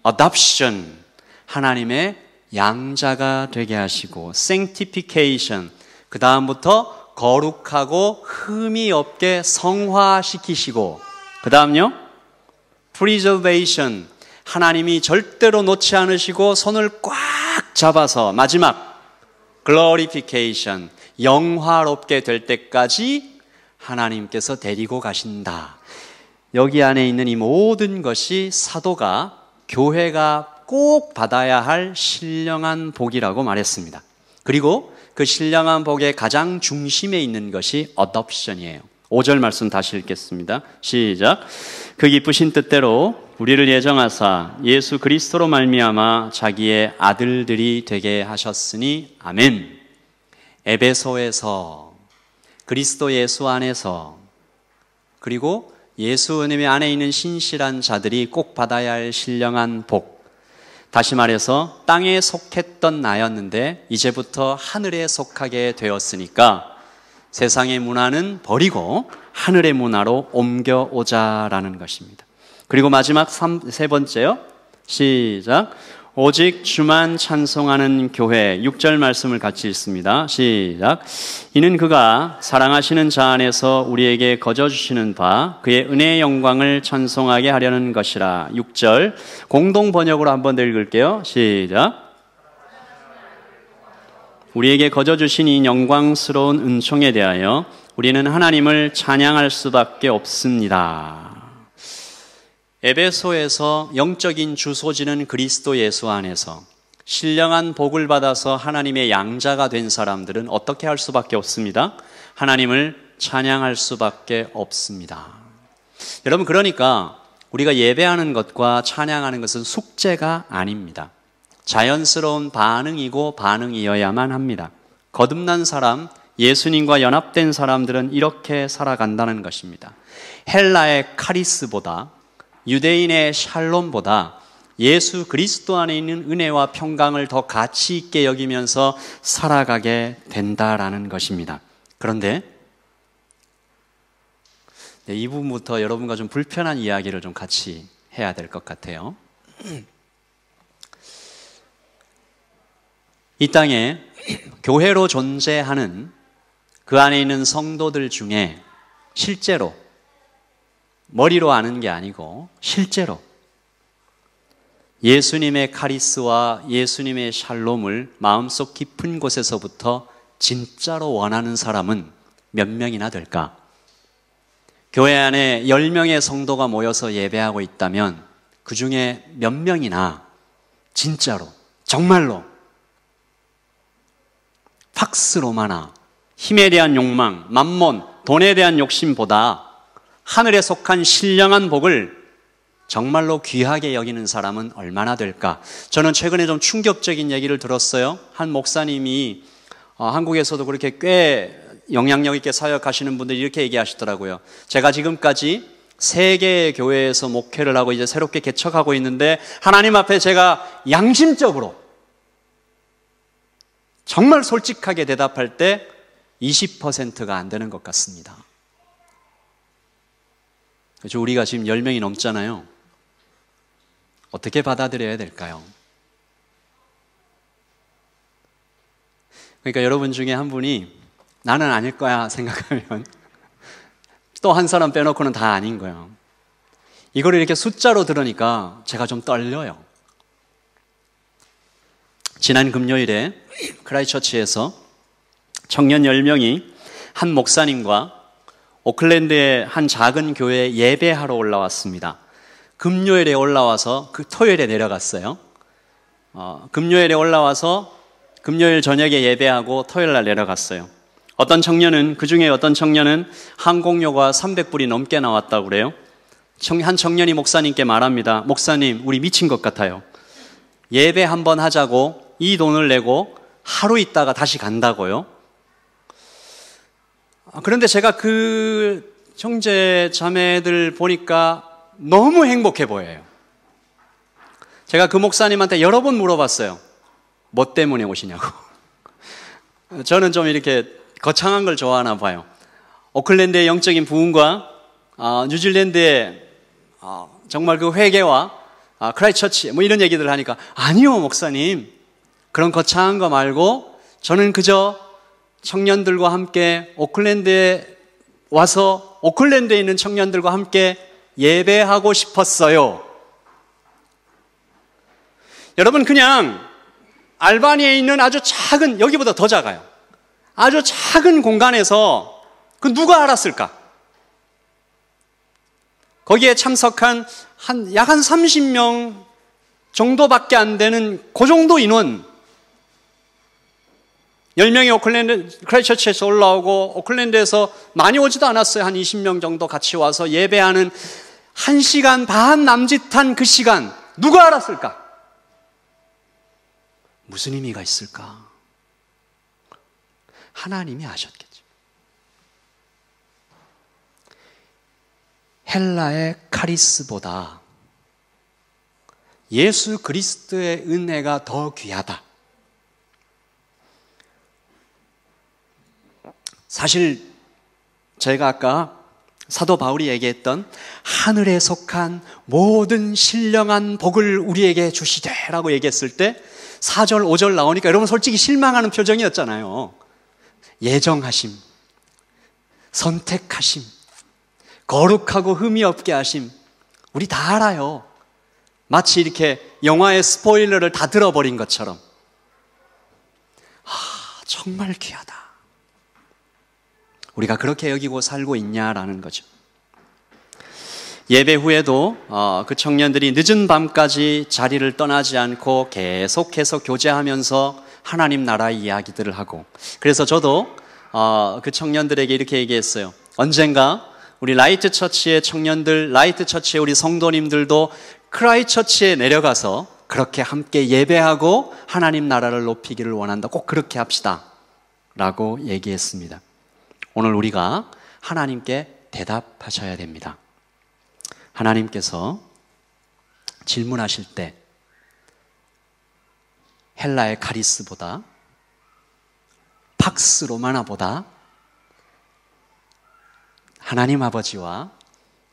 adoption, 하나님의 양자가 되게 하시고, sanctification, 그 다음부터 거룩하고 흠이 없게 성화시키시고, 그 다음요 preservation, 하나님이 절대로 놓지 않으시고 손을 꽉 잡아서 마지막 glorification, 영화롭게 될 때까지 하나님께서 데리고 가신다. 여기 안에 있는 이 모든 것이 사도가 교회가 꼭 받아야 할 신령한 복이라고 말했습니다. 그리고 그 신령한 복의 가장 중심에 있는 것이 adoption이에요. 5절 말씀 다시 읽겠습니다. 시작. 그 기쁘신 뜻대로 우리를 예정하사 예수 그리스도로 말미암아 자기의 아들들이 되게 하셨으니 아멘. 에베소에서 그리스도 예수 안에서 그리고 예수님의 안에 있는 신실한 자들이 꼭 받아야 할 신령한 복. 다시 말해서 땅에 속했던 나였는데 이제부터 하늘에 속하게 되었으니까 세상의 문화는 버리고 하늘의 문화로 옮겨오자라는 것입니다. 그리고 마지막 세 번째요. 시작. 오직 주만 찬송하는 교회. 6절 말씀을 같이 읽습니다. 시작. 이는 그가 사랑하시는 자 안에서 우리에게 거저주시는 바 그의 은혜의 영광을 찬송하게 하려는 것이라. 6절 공동 번역으로 한 번 더 읽을게요. 시작. 우리에게 거저주신 이 영광스러운 은총에 대하여 우리는 하나님을 찬양할 수밖에 없습니다. 에베소에서 영적인 주소지는 그리스도 예수 안에서 신령한 복을 받아서 하나님의 양자가 된 사람들은 어떻게 할 수밖에 없습니다. 하나님을 찬양할 수밖에 없습니다. 여러분, 그러니까 우리가 예배하는 것과 찬양하는 것은 숙제가 아닙니다. 자연스러운 반응이고 반응이어야만 합니다. 거듭난 사람, 예수님과 연합된 사람들은 이렇게 살아간다는 것입니다. 헬라의 카리스보다, 유대인의 샬롬보다 예수 그리스도 안에 있는 은혜와 평강을 더 가치 있게 여기면서 살아가게 된다라는 것입니다. 그런데 이 부분부터 여러분과 좀 불편한 이야기를 좀 같이 해야 될 것 같아요. 이 땅에 교회로 존재하는 그 안에 있는 성도들 중에 실제로 머리로 아는 게 아니고 실제로 예수님의 카리스와 예수님의 샬롬을 마음속 깊은 곳에서부터 진짜로 원하는 사람은 몇 명이나 될까? 교회 안에 10명의 성도가 모여서 예배하고 있다면 그 중에 몇 명이나 진짜로 정말로 팍스 로마나 힘에 대한 욕망, 맘몬, 돈에 대한 욕심보다 하늘에 속한 신령한 복을 정말로 귀하게 여기는 사람은 얼마나 될까? 저는 최근에 좀 충격적인 얘기를 들었어요. 한 목사님이 한국에서도 그렇게 꽤 영향력 있게 사역하시는 분들이 이렇게 얘기하시더라고요. 제가 지금까지 3개의 교회에서 목회를 하고 이제 새롭게 개척하고 있는데 하나님 앞에 제가 양심적으로 정말 솔직하게 대답할 때 20%가 안 되는 것 같습니다. 그래서 우리가 지금 10명이 넘잖아요. 어떻게 받아들여야 될까요? 그러니까 여러분 중에 한 분이 나는 아닐 거야 생각하면 또 한 사람 빼놓고는 다 아닌 거예요. 이걸 이렇게 숫자로 들으니까 제가 좀 떨려요. 지난 금요일에 크라이처치에서 청년 10명이 한 목사님과 오클랜드의 한 작은 교회에 예배하러 올라왔습니다. 금요일에 올라와서 그 토요일에 내려갔어요. 금요일에 올라와서 금요일 저녁에 예배하고 토요일 날 내려갔어요. 그 중에 어떤 청년은 항공료가 300불이 넘게 나왔다고 그래요. 한 청년이 목사님께 말합니다. 목사님, 우리 미친 것 같아요. 예배 한번 하자고 이 돈을 내고 하루 있다가 다시 간다고요. 그런데 제가 그 형제 자매들 보니까 너무 행복해 보여요. 제가 그 목사님한테 여러 번 물어봤어요. 뭐 때문에 오시냐고. 저는 좀 이렇게 거창한 걸 좋아하나 봐요. 오클랜드의 영적인 부흥과 뉴질랜드의 정말 그 회개와 크라이처치 뭐 이런 얘기들 하니까 아니요 목사님, 그런 거창한 거 말고 저는 그저 청년들과 함께 오클랜드에 와서 오클랜드에 있는 청년들과 함께 예배하고 싶었어요. 여러분, 그냥 알바니에 있는 아주 작은, 여기보다 더 작아요, 아주 작은 공간에서 그 누가 알았을까? 거기에 참석한 약 한 30명 정도밖에 안 되는 그 정도 인원, 10명이 오클랜드 크라이처치에서 올라오고 오클랜드에서 많이 오지도 않았어요. 한 20명 정도 같이 와서 예배하는 1시간 반 남짓한 그 시간, 누가 알았을까? 무슨 의미가 있을까? 하나님이 아셨겠죠. 헬라의 카리스보다 예수 그리스도의 은혜가 더 귀하다. 사실 제가 아까 사도 바울이 얘기했던 하늘에 속한 모든 신령한 복을 우리에게 주시되라고 얘기했을 때 4절 5절 나오니까 여러분 솔직히 실망하는 표정이었잖아요. 예정하심, 선택하심, 거룩하고 흠이 없게 하심, 우리 다 알아요. 마치 이렇게 영화의 스포일러를 다 들어버린 것처럼. 정말 귀하다. 우리가 그렇게 여기고 살고 있냐라는 거죠. 예배 후에도 그 청년들이 늦은 밤까지 자리를 떠나지 않고 계속해서 교제하면서 하나님 나라 이야기들을 하고, 그래서 저도 그 청년들에게 이렇게 얘기했어요. 언젠가 우리 라이트 처치의 청년들, 라이트 처치의 우리 성도님들도 크라이처치에 내려가서 그렇게 함께 예배하고 하나님 나라를 높이기를 원한다. 꼭 그렇게 합시다 라고 얘기했습니다. 오늘 우리가 하나님께 대답하셔야 됩니다. 하나님께서 질문하실 때 헬라의 카리스보다, 팍스 로마나보다 하나님 아버지와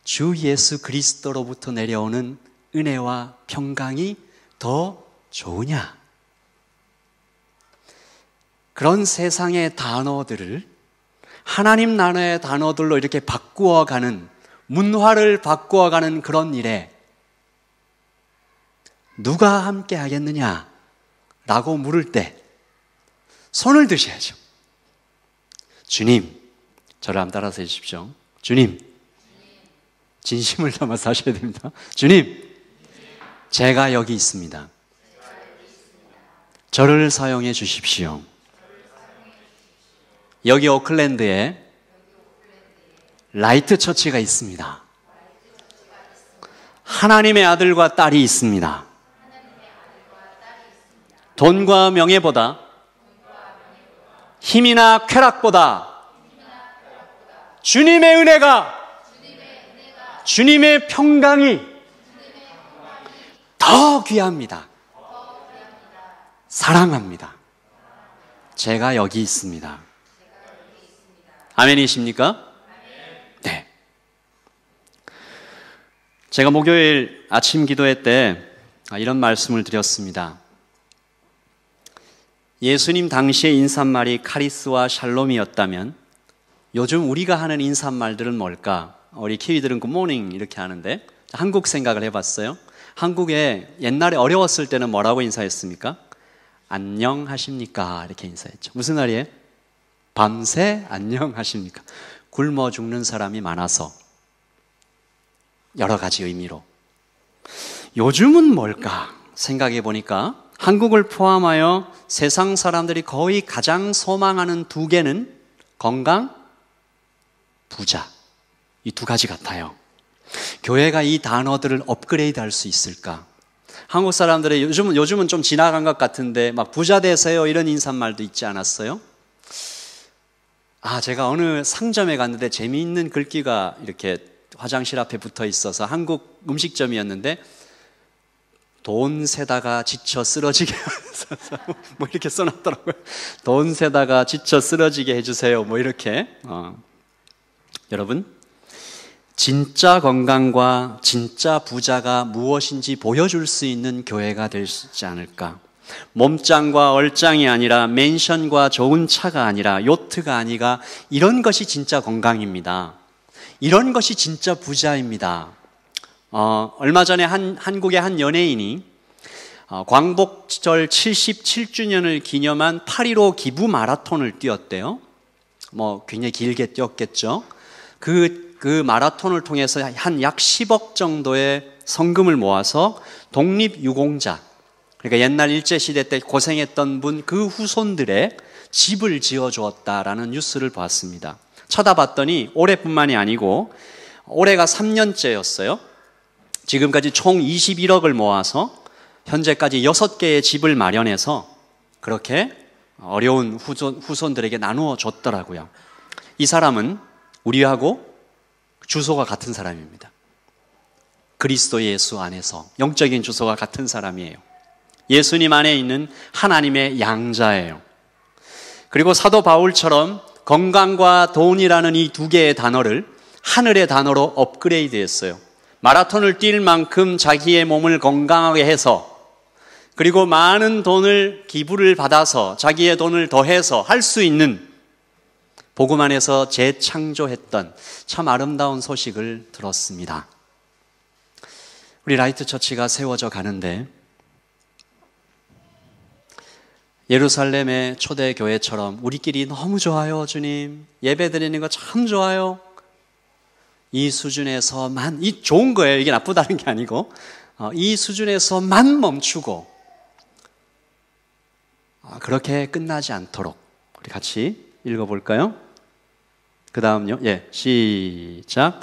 주 예수 그리스도로부터 내려오는 은혜와 평강이 더 좋으냐? 그런 세상의 단어들을 하나님 나라의 단어들로 이렇게 바꾸어가는, 문화를 바꾸어가는 그런 일에 누가 함께 하겠느냐? 라고 물을 때 손을 드셔야죠. 주님, 저를 한번 따라서 해주십시오. 주님, 진심을 담아서 하셔야 됩니다. 주님, 제가 여기 있습니다. 저를 사용해 주십시오. 여기 오클랜드에 라이트 처치가 있습니다. 하나님의 아들과 딸이 있습니다. 돈과 명예보다, 힘이나 쾌락보다 주님의 은혜가, 주님의 평강이 더 귀합니다. 사랑합니다. 제가 여기 있습니다. 아멘이십니까? 네. 제가 목요일 아침 기도회 때 이런 말씀을 드렸습니다. 예수님 당시의 인사말이 카리스와 샬롬이었다면 요즘 우리가 하는 인사말들은 뭘까? 우리 키위들은 굿모닝 이렇게 하는데, 한국 생각을 해봤어요. 한국에 옛날에 어려웠을 때는 뭐라고 인사했습니까? 안녕하십니까? 이렇게 인사했죠. 무슨 말이에요? 밤새 안녕하십니까? 굶어 죽는 사람이 많아서, 여러 가지 의미로. 요즘은 뭘까? 생각해 보니까 한국을 포함하여 세상 사람들이 거의 가장 소망하는 두 개는 건강, 부자. 이 두 가지 같아요. 교회가 이 단어들을 업그레이드 할 수 있을까? 한국 사람들의 요즘은 좀 지나간 것 같은데, 막 부자 되세요 이런 인사말도 있지 않았어요? 제가 어느 상점에 갔는데 재미있는 글귀가 이렇게 화장실 앞에 붙어 있어서, 한국 음식점이었는데 돈 세다가 지쳐 쓰러지게 뭐 이렇게 써놨더라고요. 돈 세다가 지쳐 쓰러지게 해주세요. 뭐 이렇게. 여러분, 진짜 건강과 진짜 부자가 무엇인지 보여줄 수 있는 교회가 될 수 있지 않을까? 몸짱과 얼짱이 아니라 맨션과 좋은 차가 아니라 요트가 아니라 이런 것이 진짜 건강입니다. 이런 것이 진짜 부자입니다. 얼마 전에 한국의 한 연예인이 광복절 77주년을 기념한 8.15 기부 마라톤을 뛰었대요. 굉장히 길게 뛰었겠죠. 그 마라톤을 통해서 약 10억 정도의 성금을 모아서 독립유공자, 그러니까 옛날 일제시대 때 고생했던 분 그 후손들의 집을 지어주었다라는 뉴스를 봤습니다. 쳐다봤더니 올해뿐만이 아니고 올해가 3년째였어요. 지금까지 총 21억을 모아서 현재까지 6개의 집을 마련해서 그렇게 어려운 후손들에게 나누어 줬더라고요. 이 사람은 우리하고 주소가 같은 사람입니다. 그리스도 예수 안에서 영적인 주소가 같은 사람이에요. 예수님 안에 있는 하나님의 양자예요. 그리고 사도 바울처럼 건강과 돈이라는 이 두 개의 단어를 하늘의 단어로 업그레이드 했어요. 마라톤을 뛸 만큼 자기의 몸을 건강하게 해서, 그리고 많은 돈을 기부를 받아서 자기의 돈을 더해서 할 수 있는, 복음 안에서 재창조했던 참 아름다운 소식을 들었습니다. 우리 라이트 처치가 세워져 가는데 예루살렘의 초대교회처럼 우리끼리 너무 좋아요, 주님. 예배 드리는 거 참 좋아요. 이 수준에서만, 이 좋은 거예요. 이게 나쁘다는 게 아니고, 이 수준에서만 멈추고, 그렇게 끝나지 않도록 우리 같이 읽어볼까요? 그 다음요. 시작.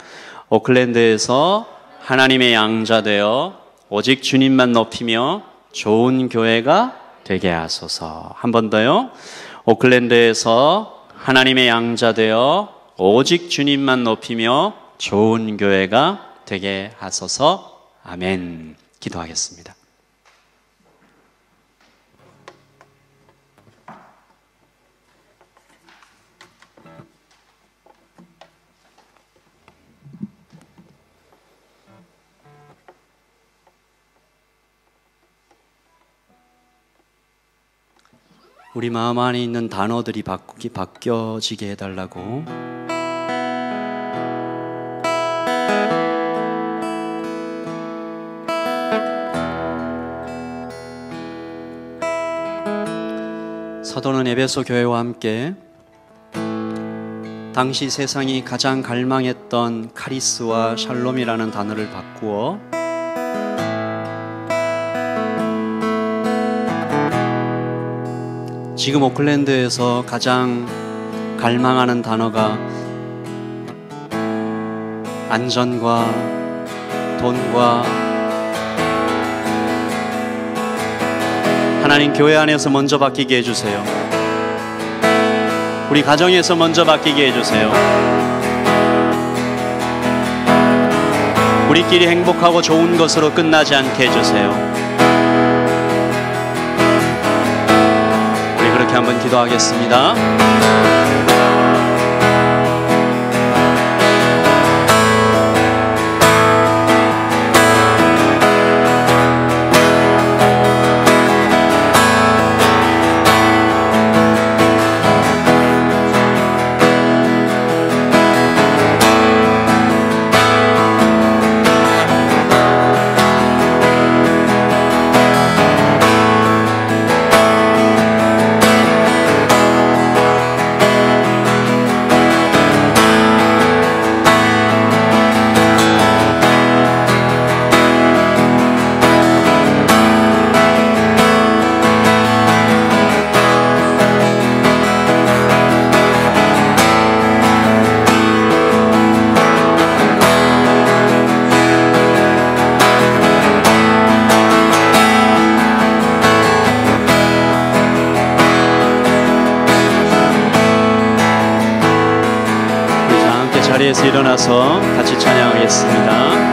오클랜드에서 하나님의 양자 되어 오직 주님만 높이며 좋은 교회가 되게 하소서. 한 번 더요. 오클랜드에서 하나님의 양자 되어 오직 주님만 높이며 좋은 교회가 되게 하소서. 아멘. 기도하겠습니다. 우리 마음 안에 있는 단어들이 바뀌어지게 해달라고. 사도는 에베소 교회와 함께 당시 세상이 가장 갈망했던 카리스와 샬롬이라는 단어를 바꾸어 지금 오클랜드에서 가장 갈망하는 단어가 안전과 돈과 하나님 교회 안에서 먼저 바뀌게 해주세요. 우리 가정에서 먼저 바뀌게 해주세요. 우리끼리 행복하고 좋은 것으로 끝나지 않게 해주세요. 그렇게 한번 기도하겠습니다. 자리에서 일어나서 같이 찬양하겠습니다.